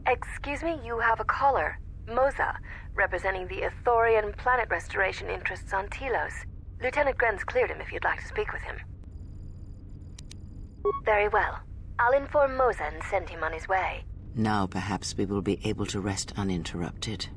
Excuse me, you have a caller. Moza, representing the Ithorian planet restoration interests on Telos. Lieutenant Grenz cleared him if you'd like to speak with him. Very well. I'll inform Moza and send him on his way. Now perhaps we will be able to rest uninterrupted.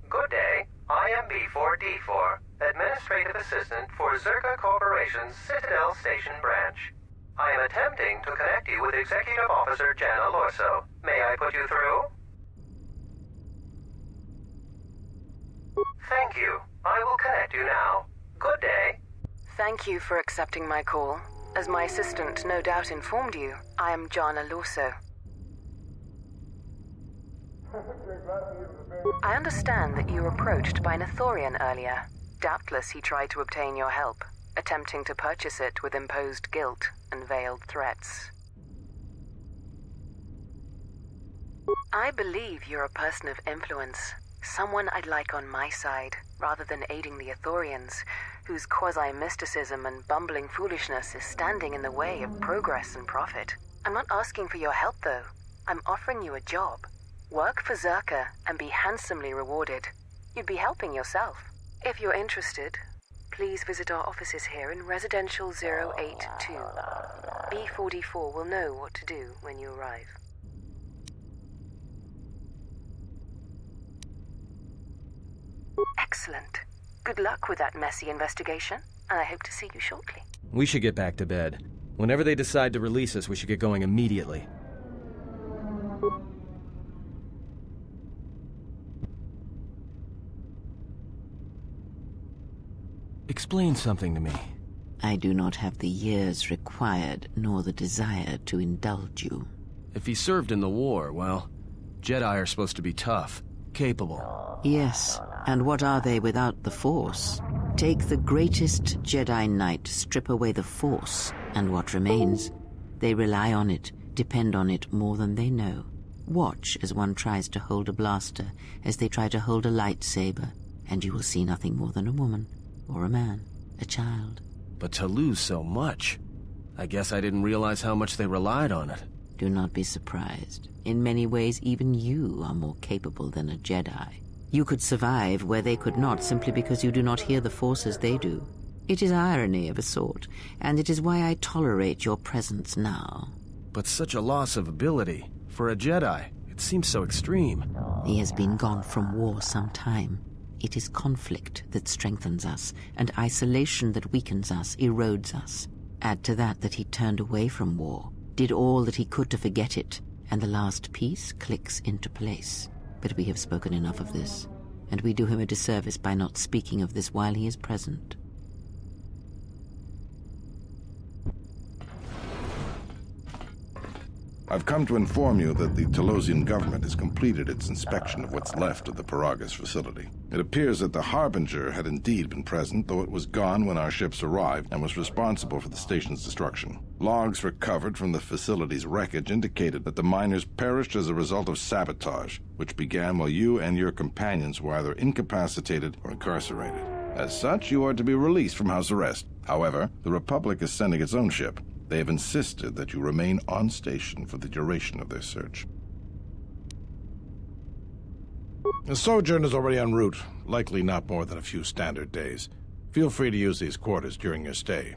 Good day. I am B4D4, Administrative Assistant for Zerka Corporation's Citadel Station branch. I am attempting to connect you with Executive Officer Jana Lorso. May I put you through? Thank you. I will connect you now. Good day. Thank you for accepting my call. As my assistant no doubt informed you, I am Jana Lorso. I understand that you were approached by an Ithorian earlier. Doubtless he tried to obtain your help, attempting to purchase it with imposed guilt and veiled threats. I believe you're a person of influence, someone I'd like on my side, rather than aiding the Ithorians, whose quasi-mysticism and bumbling foolishness is standing in the way of progress and profit. I'm not asking for your help, though. I'm offering you a job. Work for Zerka and be handsomely rewarded. You'd be helping yourself. If you're interested, please visit our offices here in Residential 082. B44 will know what to do when you arrive. Excellent. Good luck with that messy investigation, and I hope to see you shortly. We should get back to bed. Whenever they decide to release us, we should get going immediately. Explain something to me. I do not have the years required, nor the desire to indulge you. If he served in the war, well, Jedi are supposed to be tough, capable. Yes, and what are they without the Force? Take the greatest Jedi Knight, strip away the Force, and what remains? They rely on it, depend on it more than they know. Watch as one tries to hold a blaster, as they try to hold a lightsaber, and you will see nothing more than a woman, or a man, a child. But to lose so much, I guess I didn't realize how much they relied on it. Do not be surprised. In many ways, even you are more capable than a Jedi. You could survive where they could not simply because you do not hear the Force as they do. It is irony of a sort, and it is why I tolerate your presence now. But such a loss of ability, for a Jedi, it seems so extreme. He has been gone from war some time. It is conflict that strengthens us, and isolation that weakens us, erodes us. Add to that he turned away from war, did all that he could to forget it, and the last piece clicks into place. But we have spoken enough of this, and we do him a disservice by not speaking of this while he is present. I've come to inform you that the Telosian government has completed its inspection of what's left of the Paragus facility. It appears that the Harbinger had indeed been present, though it was gone when our ships arrived and was responsible for the station's destruction. Logs recovered from the facility's wreckage indicated that the miners perished as a result of sabotage, which began while you and your companions were either incapacitated or incarcerated. As such, you are to be released from house arrest. However, the Republic is sending its own ship. They have insisted that you remain on station for the duration of their search. The sojourn is already en route, likely not more than a few standard days. Feel free to use these quarters during your stay.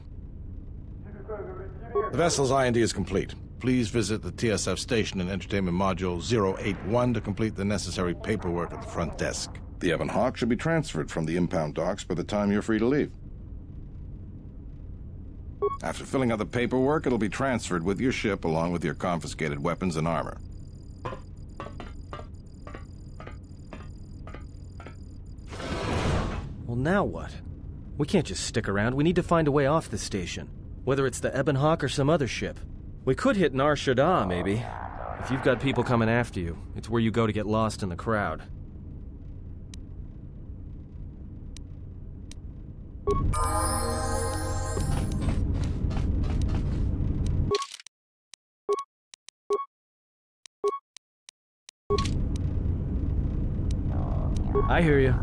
The vessel's IND is complete. Please visit the TSF station and entertainment module 081 to complete the necessary paperwork at the front desk. The Ebon Hawk should be transferred from the impound docks by the time you're free to leave. After filling out the paperwork, it'll be transferred with your ship along with your confiscated weapons and armor. Well, now what? We can't just stick around. We need to find a way off this station. Whether it's the Ebon Hawk or some other ship. We could hit Nar Shaddaa, maybe. If you've got people coming after you, it's where you go to get lost in the crowd. I hear you.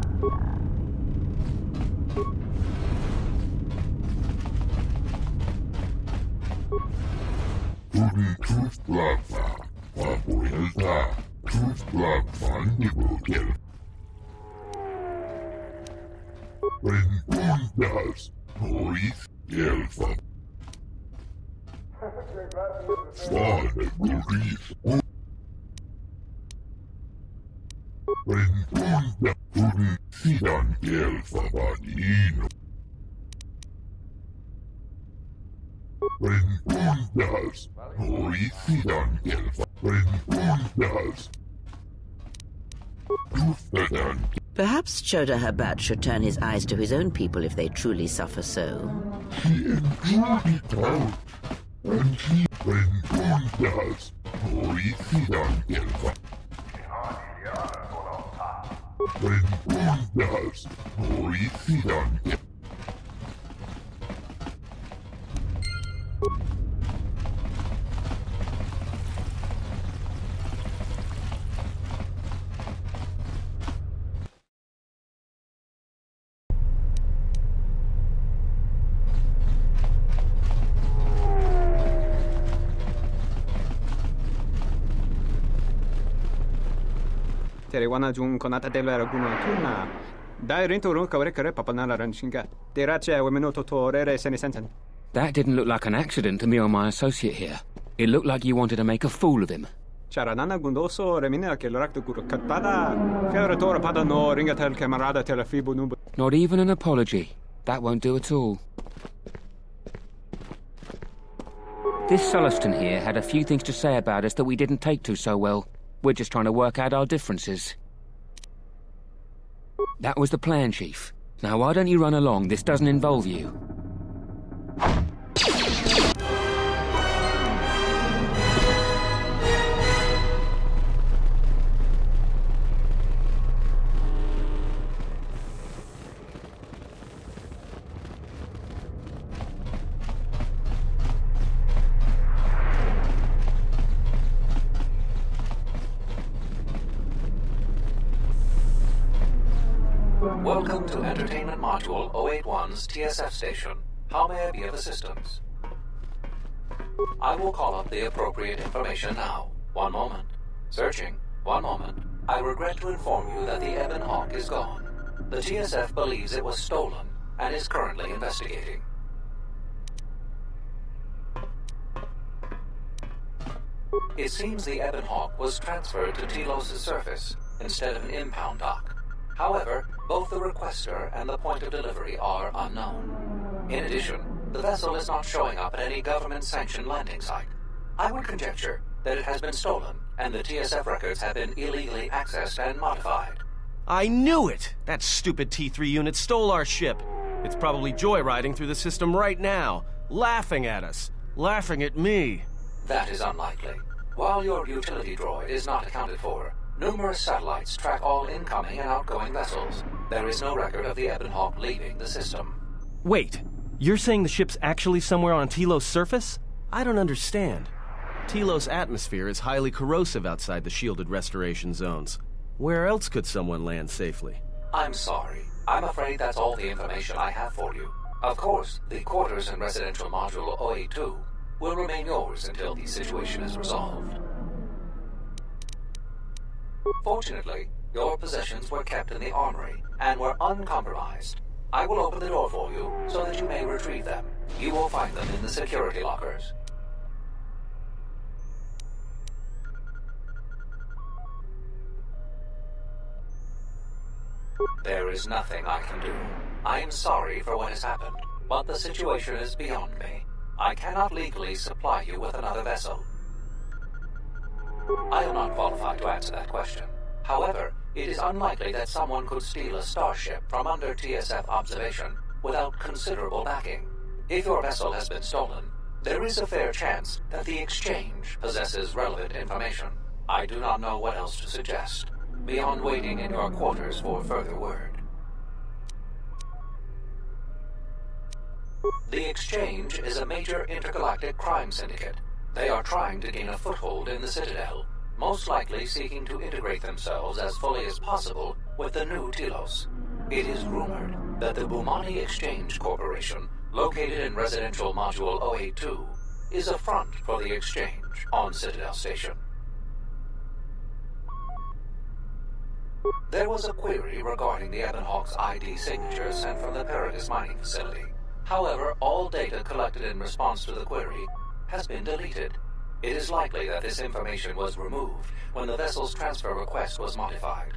Perhaps Choda Habat should turn his eyes to his own people if they truly suffer so. Terewana jung konata dela raguna tuna. Dai rinto run kawrekare papanala ranshinga. Derache wemenoto torere senisensen. That didn't look like an accident to me or my associate here. It looked like you wanted to make a fool of him. Charanana gundoso remina che l'orakto guru katpada. Fiore pada no ringatel camarada telefibu numbu. Not even an apology. That won't do at all. This Sulluston here had a few things to say about us that we didn't take to so well. We're just trying to work out our differences. That was the plan, Chief. Now why don't you run along? This doesn't involve you. Welcome to Entertainment Module 081's TSF station. How may I be of assistance? I will call up the appropriate information now. One moment. Searching. One moment. I regret to inform you that the Ebon Hawk is gone. The TSF believes it was stolen and is currently investigating. It seems the Ebon Hawk was transferred to Telos' surface instead of an impound dock. However, both the requester and the point of delivery are unknown. In addition, the vessel is not showing up at any government-sanctioned landing site. I would conjecture that it has been stolen, and the TSF records have been illegally accessed and modified. I knew it! That stupid T3 unit stole our ship. It's probably joyriding through the system right now, laughing at us, laughing at me. That is unlikely. While your utility droid is not accounted for, numerous satellites track all incoming and outgoing vessels. There is no record of the Ebon Hawk leaving the system. Wait, you're saying the ship's actually somewhere on Telos' surface? I don't understand. Telos' atmosphere is highly corrosive outside the shielded restoration zones. Where else could someone land safely? I'm sorry. I'm afraid that's all the information I have for you. Of course, the quarters in Residential Module 082 will remain yours until the situation is resolved. Fortunately, your possessions were kept in the armory and were uncompromised. I will open the door for you so that you may retrieve them. You will find them in the security lockers. There is nothing I can do. I am sorry for what has happened, but the situation is beyond me. I cannot legally supply you with another vessel. I am not qualified to answer that question. However, it is unlikely that someone could steal a starship from under TSF observation without considerable backing. If your vessel has been stolen, there is a fair chance that the exchange possesses relevant information. I do not know what else to suggest, beyond waiting in your quarters for further word. The Exchange is a major intergalactic crime syndicate. They are trying to gain a foothold in the Citadel, most likely seeking to integrate themselves as fully as possible with the new Telos. It is rumored that the Bumani Exchange Corporation, located in Residential Module 082, is a front for the Exchange on Citadel Station. There was a query regarding the Ebonhawk's ID signature sent from the Paragus mining facility. However, all data collected in response to the query has been deleted. It is likely that this information was removed when the vessel's transfer request was modified.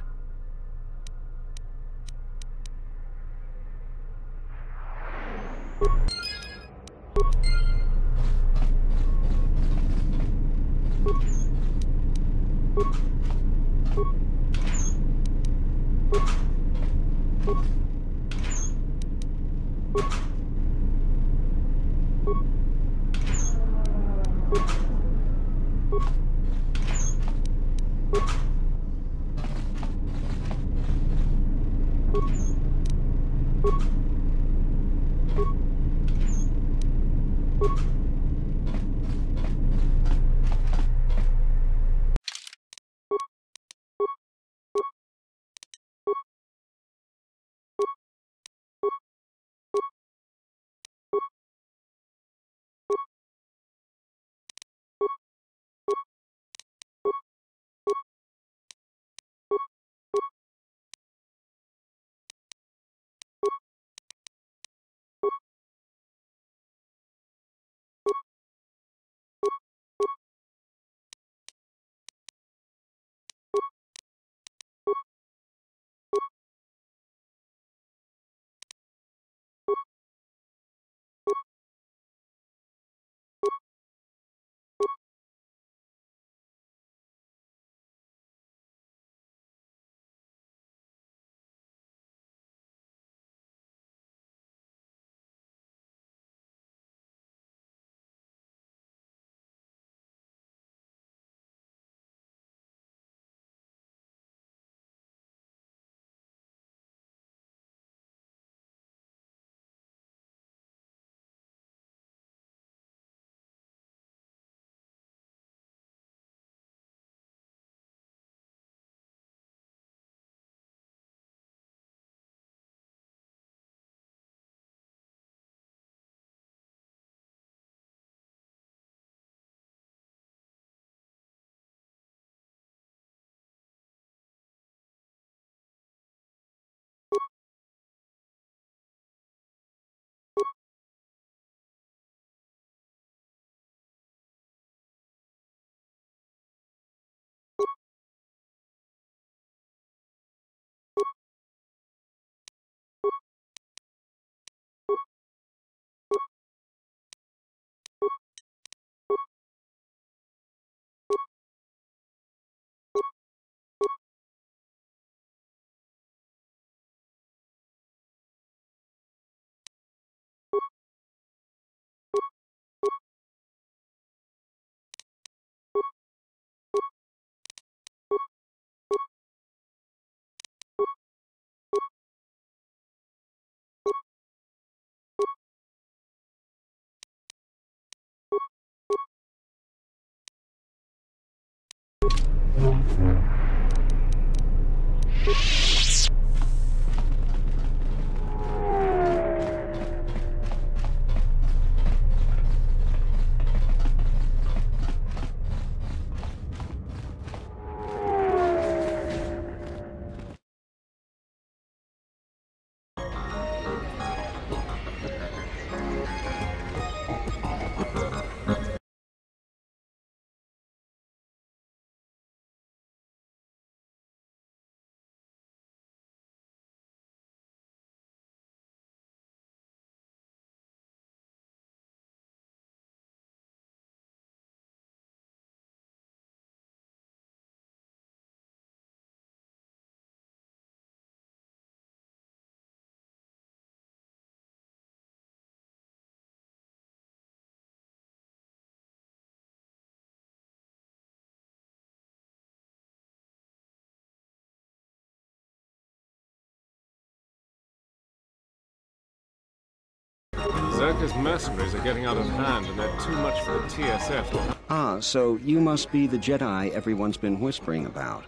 Zerka's mercenaries are getting out of hand, and they're too much for the TSF to... Ah, so you must be the Jedi everyone's been whispering about.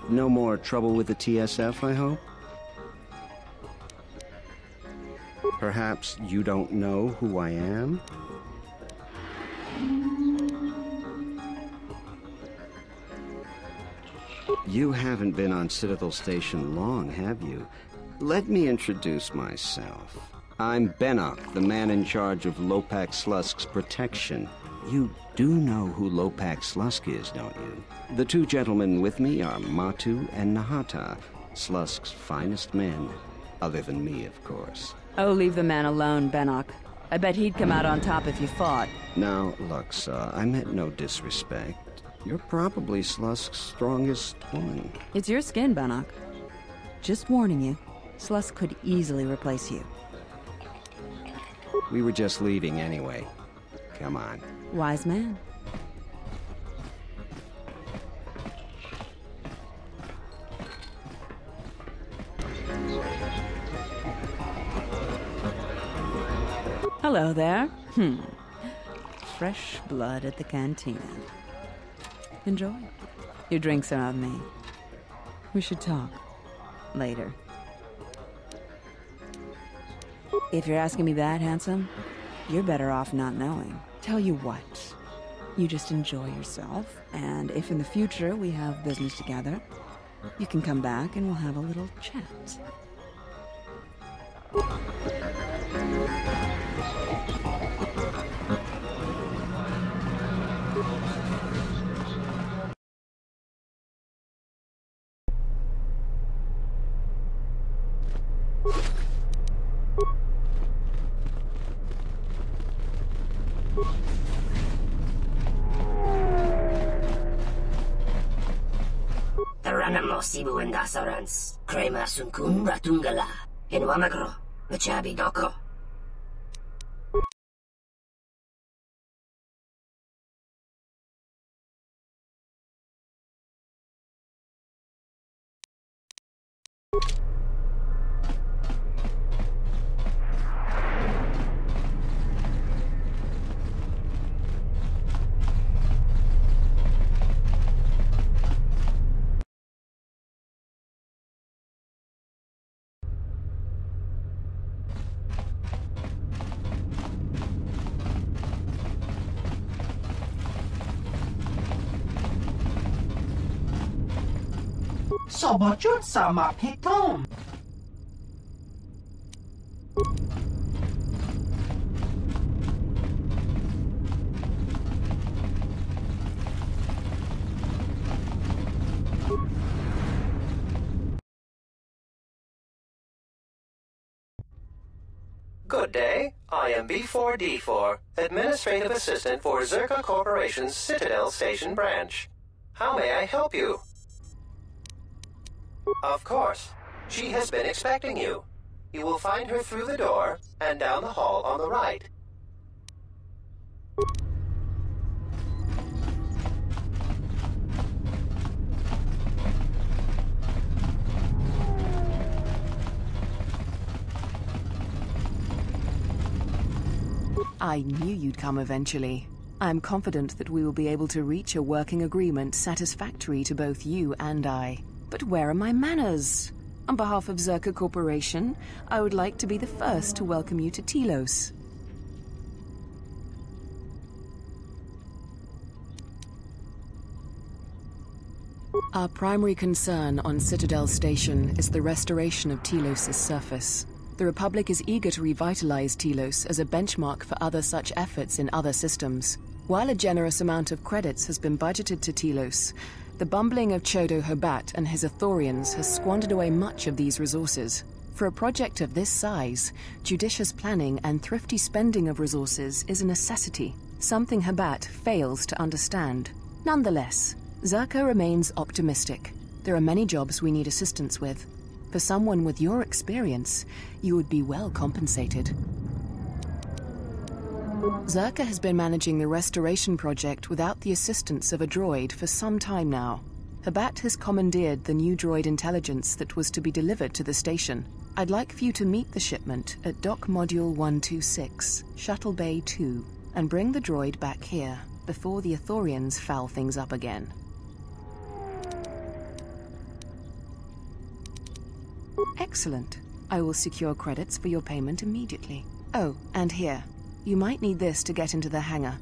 No more trouble with the TSF, I hope? Perhaps you don't know who I am? You haven't been on Citadel Station long, have you? Let me introduce myself. I'm Bennock, the man in charge of Lopak Slusk's protection. You do know who Lopak Slusk is, don't you? The two gentlemen with me are Matu and Nahata, Slusk's finest men. Other than me, of course. Oh, leave the man alone, Bennock. I bet he'd come out on top if you fought. Now, look, I meant no disrespect. You're probably Slusk's strongest woman. It's your skin, Bennock. Just warning you, Slusk could easily replace you. We were just leaving anyway. Come on. Wise man. Hello there. Fresh blood at the cantina. Enjoy. Your drinks are on me. We should talk. Later. If you're asking me that, handsome, you're better off not knowing. Tell you what. You just enjoy yourself, and if in the future we have business together, you can come back and we'll have a little chat. Taranamo Sibu and Asarans, Krema Sunkun Ratungala, in Wamagro, Machabi Doko. Sobotjut sama pitom. Good day. I am B4D4, Administrative Assistant for Zerka Corporation's Citadel Station branch. How may I help you? Of course. She has been expecting you. You will find her through the door and down the hall on the right. I knew you'd come eventually. I'm confident that we will be able to reach a working agreement satisfactory to both you and I. But where are my manners? On behalf of Zerka Corporation, I would like to be the first to welcome you to Telos. Our primary concern on Citadel Station is the restoration of Telos' surface. The Republic is eager to revitalize Telos as a benchmark for other such efforts in other systems. While a generous amount of credits has been budgeted to Telos, the bumbling of Chodo Hobat and his Ithorians has squandered away much of these resources. For a project of this size, judicious planning and thrifty spending of resources is a necessity, something Hobat fails to understand. Nonetheless, Zerka remains optimistic. There are many jobs we need assistance with. For someone with your experience, you would be well compensated. Zerka has been managing the restoration project without the assistance of a droid for some time now. Hobat has commandeered the new droid intelligence that was to be delivered to the station. I'd like for you to meet the shipment at Dock Module 126, Shuttle Bay 2, and bring the droid back here before the Ithorians foul things up again. Excellent. I will secure credits for your payment immediately. Oh, and here. You might need this to get into the hangar.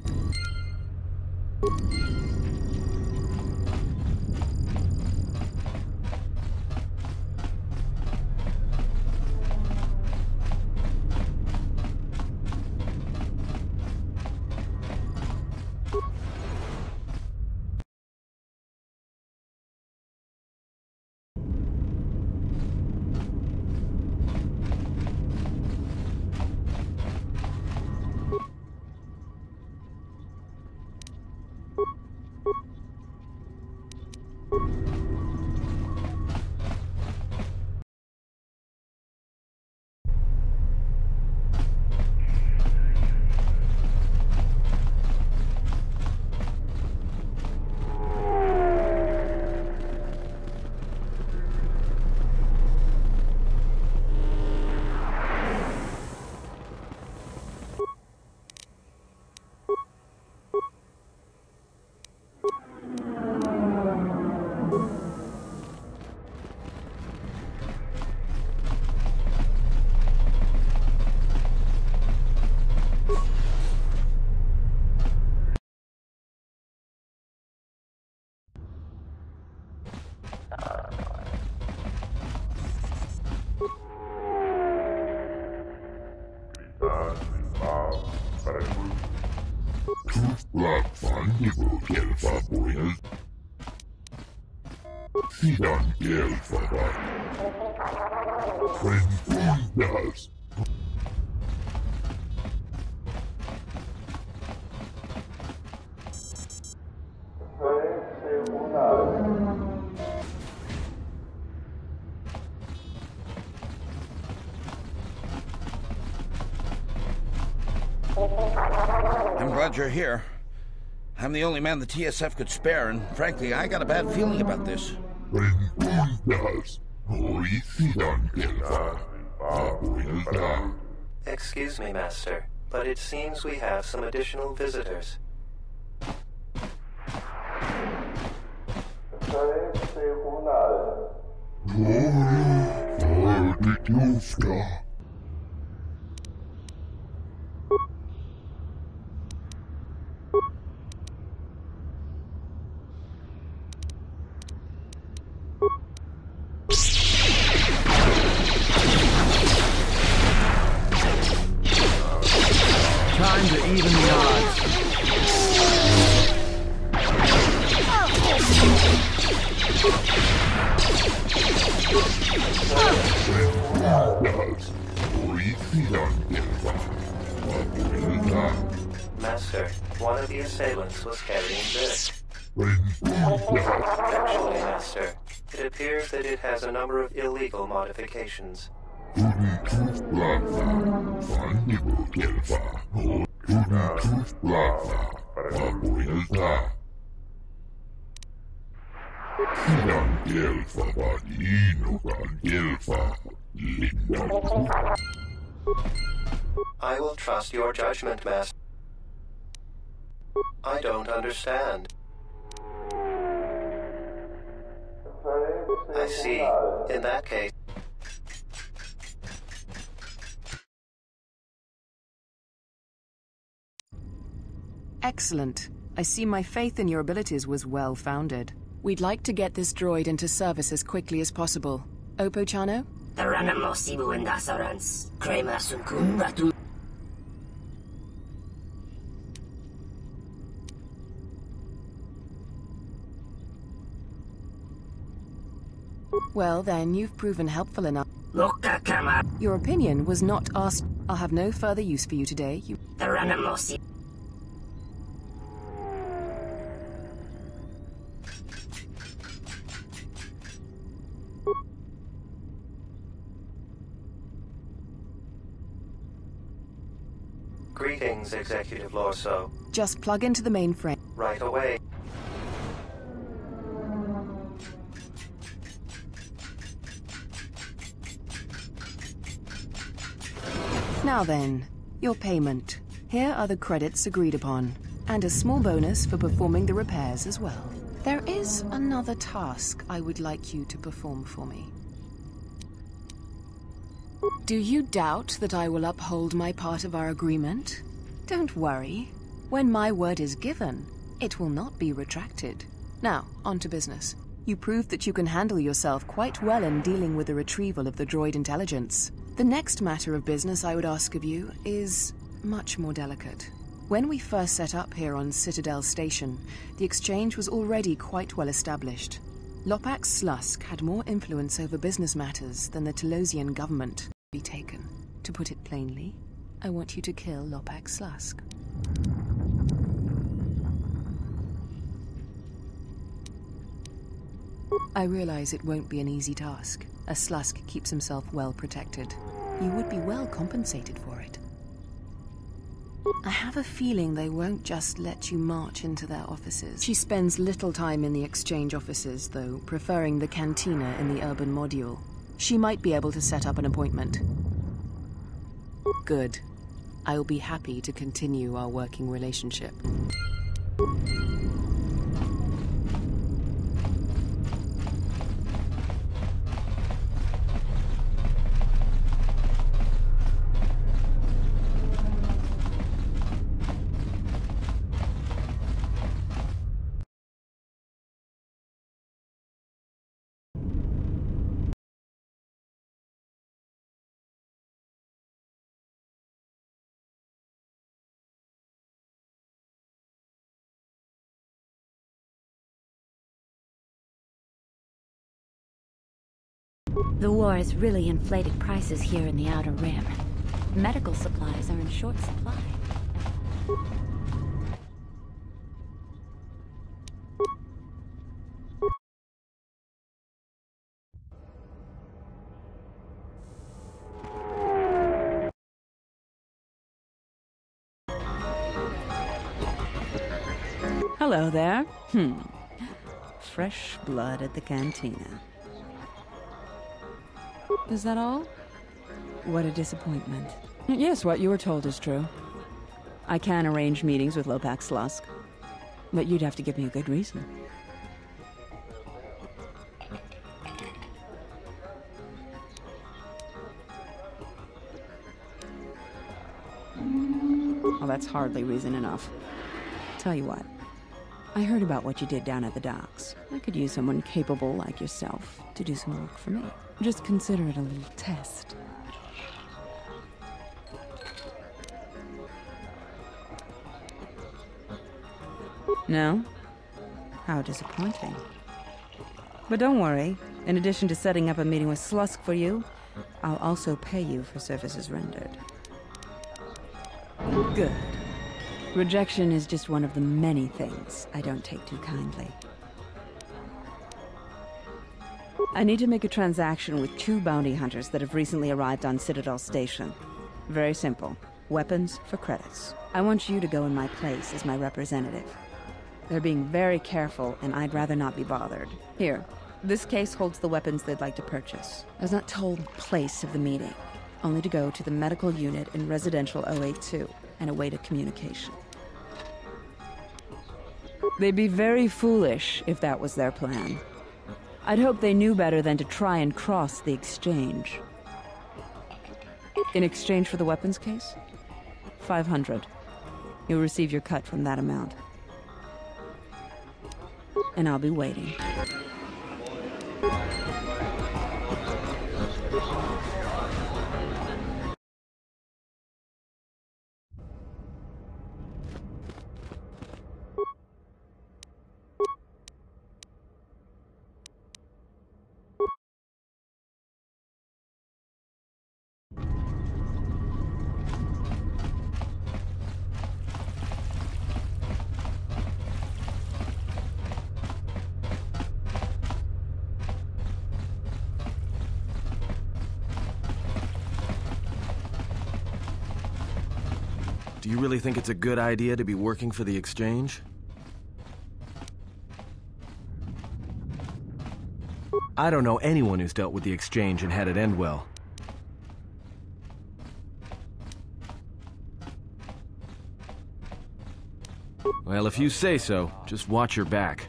I'm glad you're here. I'm the only man the TSF could spare, and frankly, I got a bad feeling about this. Excuse me, Master, but it seems we have some additional visitors. Time to even the odds. Master, one of the assailants was carrying this. Actually, Master, it appears that it has a number of illegal modifications. I will trust your judgment, Master. I don't understand. I see. In that case... Excellent. I see my faith in your abilities was well-founded. We'd like to get this droid into service as quickly as possible. Oppo Chano? Taranamo Sibu and Asarans. Krema Sunkun Ratum. Well, then, you've proven helpful enough. Lokakama. Your opinion was not asked. I'll have no further use for you today. Taranamo Sibu. Greetings, Executive Lorso. Just plug into the mainframe. Right away. Now then, your payment. Here are the credits agreed upon, and a small bonus for performing the repairs as well. There is another task I would like you to perform for me. Do you doubt that I will uphold my part of our agreement? Don't worry. When my word is given, it will not be retracted. Now, on to business. You proved that you can handle yourself quite well in dealing with the retrieval of the droid intelligence. The next matter of business I would ask of you is much more delicate. When we first set up here on Citadel Station, the exchange was already quite well established. Lopax Slusk had more influence over business matters than the Telosian government. Be taken. To put it plainly, I want you to kill Lopax Slusk. I realize it won't be an easy task, as Slusk keeps himself well protected. You would be well compensated for it. I have a feeling they won't just let you march into their offices. She spends little time in the exchange offices, though, preferring the cantina in the urban module. She might be able to set up an appointment. Good. I will be happy to continue our working relationship. The war has really inflated prices here in the Outer Rim. Medical supplies are in short supply. Hello there. Fresh blood at the cantina. Is that all? What a disappointment. Yes, what you were told is true. I can arrange meetings with Lopax Slusk, but you'd have to give me a good reason. Well, that's hardly reason enough. Tell you what, I heard about what you did down at the docks. I could use someone capable like yourself to do some work for me. Just consider it a little test. No? How disappointing. But don't worry. In addition to setting up a meeting with Slusk for you, I'll also pay you for services rendered. Good. Rejection is just one of the many things I don't take too kindly. I need to make a transaction with 2 bounty hunters that have recently arrived on Citadel Station. Very simple. Weapons for credits. I want you to go in my place as my representative. They're being very careful, and I'd rather not be bothered. Here, this case holds the weapons they'd like to purchase. I was not told the place of the meeting, only to go to the medical unit in Residential 082 and await a communication. They'd be very foolish if that was their plan. I'd hope they knew better than to try and cross the exchange. In exchange for the weapons case? 500. You'll receive your cut from that amount. And I'll be waiting. Do you really think it's a good idea to be working for the exchange? I don't know anyone who's dealt with the exchange and had it end well. Well, if you say so, just watch your back.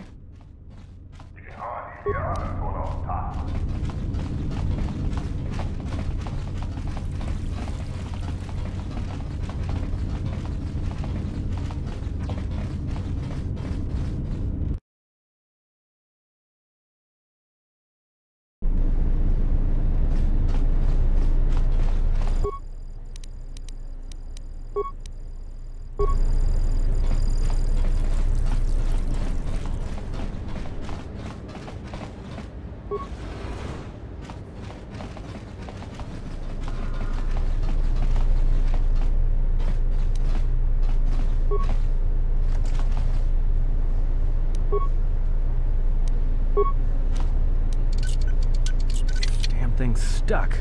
Damn thing's stuck.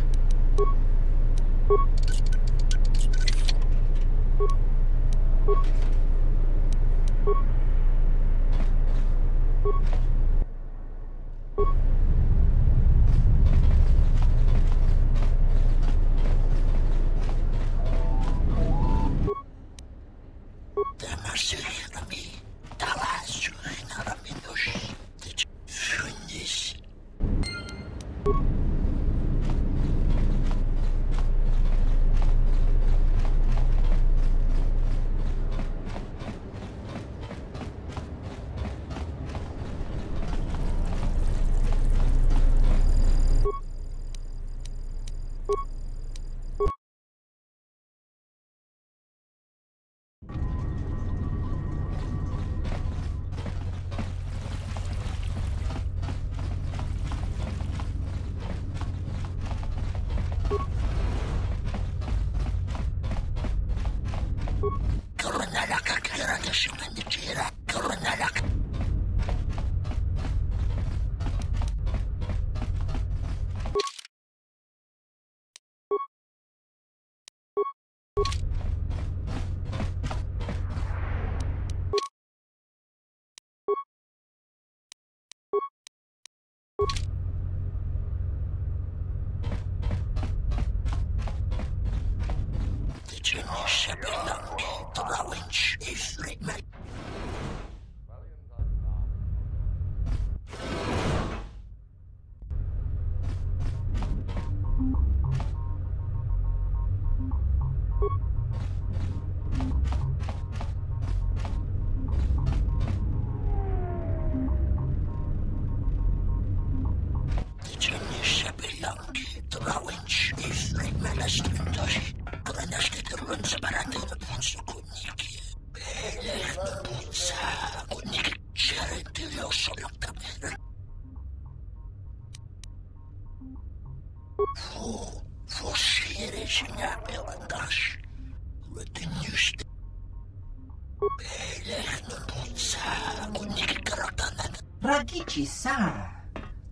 Ragici sa.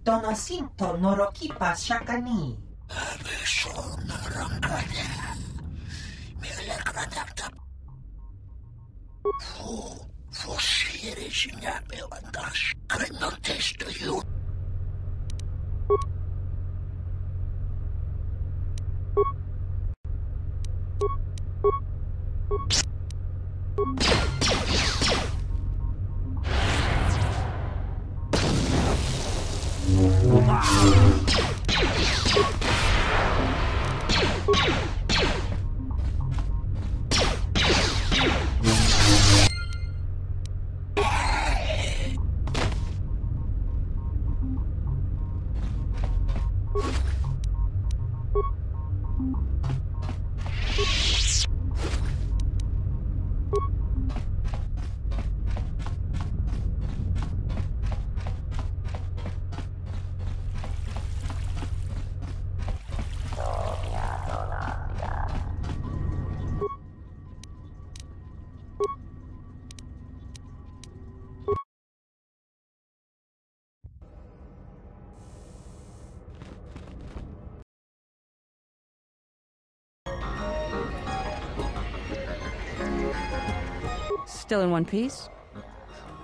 Donasinto norokipa shakani. Still in one piece?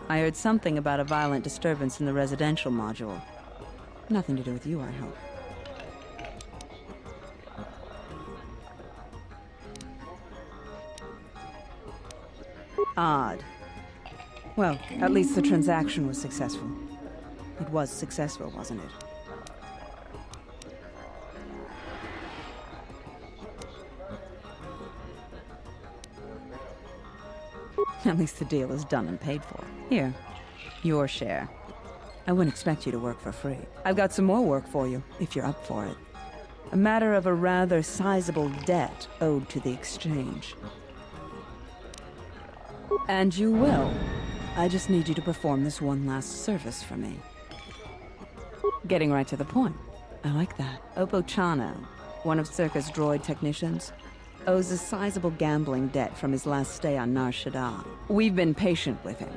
I heard something about a violent disturbance in the residential module. Nothing to do with you, I hope. Odd. Well, at least the transaction was successful. It was successful, wasn't it? At least the deal is done and paid for. Here, your share. I wouldn't expect you to work for free. I've got some more work for you, if you're up for it. A matter of a rather sizable debt owed to the exchange. And you will. I just need you to perform this one last service for me. Getting right to the point. I like that. Opochano, one of Circa's droid technicians, owes a sizable gambling debt from his last stay on Nar Shaddaa. We've been patient with him,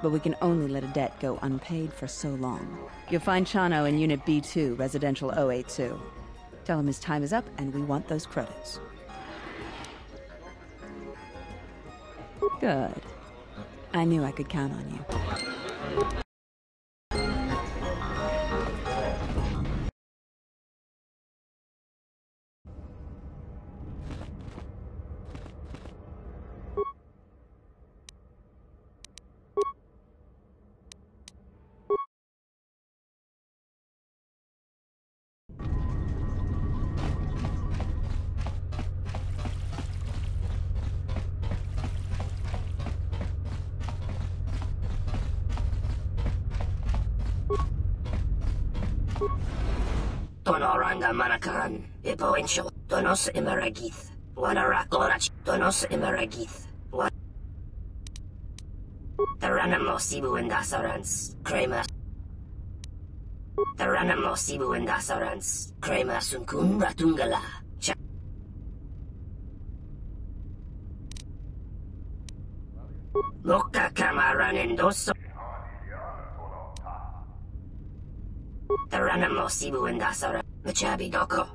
but we can only let a debt go unpaid for so long. You'll find Chano in Unit B2, Residential 082. Tell him his time is up and we want those credits. Good. I knew I could count on you. Tonoranga Manakan, Ipoincho, Donos Imeragith, Wanarakorach, Donos Imeragith, Taranamo Sibu and Dasarans, Kramer. Taranamo Sibu and Dasarans, Kramer Sunkun Ratungala. Moka Kamaran Endoso. Taranamo Sibu and Dasara, Machabi Doko.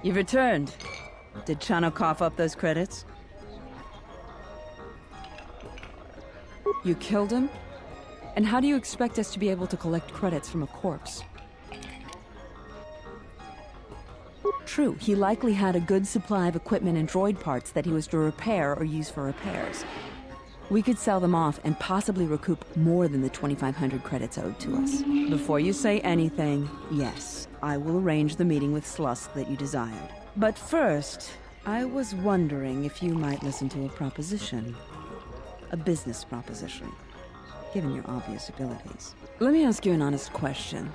You've returned. Did Chano cough up those credits? You killed him? And how do you expect us to be able to collect credits from a corpse? True, he likely had a good supply of equipment and droid parts that he was to repair or use for repairs. We could sell them off and possibly recoup more than the 2,500 credits owed to us. Before you say anything, yes, I will arrange the meeting with Slusk that you desired. But first, I was wondering if you might listen to a proposition. A business proposition, given your obvious abilities. Let me ask you an honest question.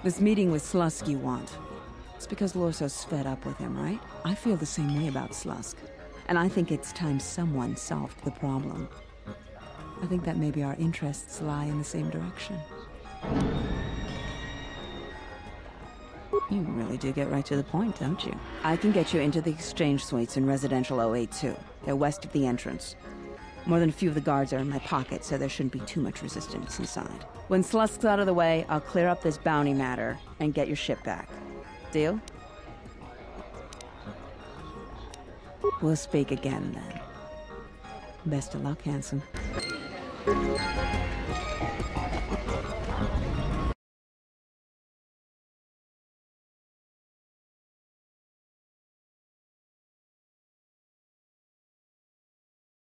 This meeting with Slusk you want, it's because Lorso's fed up with him, right? I feel the same way about Slusk. And I think it's time someone solved the problem. I think that maybe our interests lie in the same direction. You really do get right to the point, don't you? I can get you into the exchange suites in Residential 082. They're west of the entrance. More than a few of the guards are in my pocket, so there shouldn't be too much resistance inside. When Slusk's out of the way, I'll clear up this bounty matter and get your ship back. Deal? We'll speak again, then. Best of luck, handsome.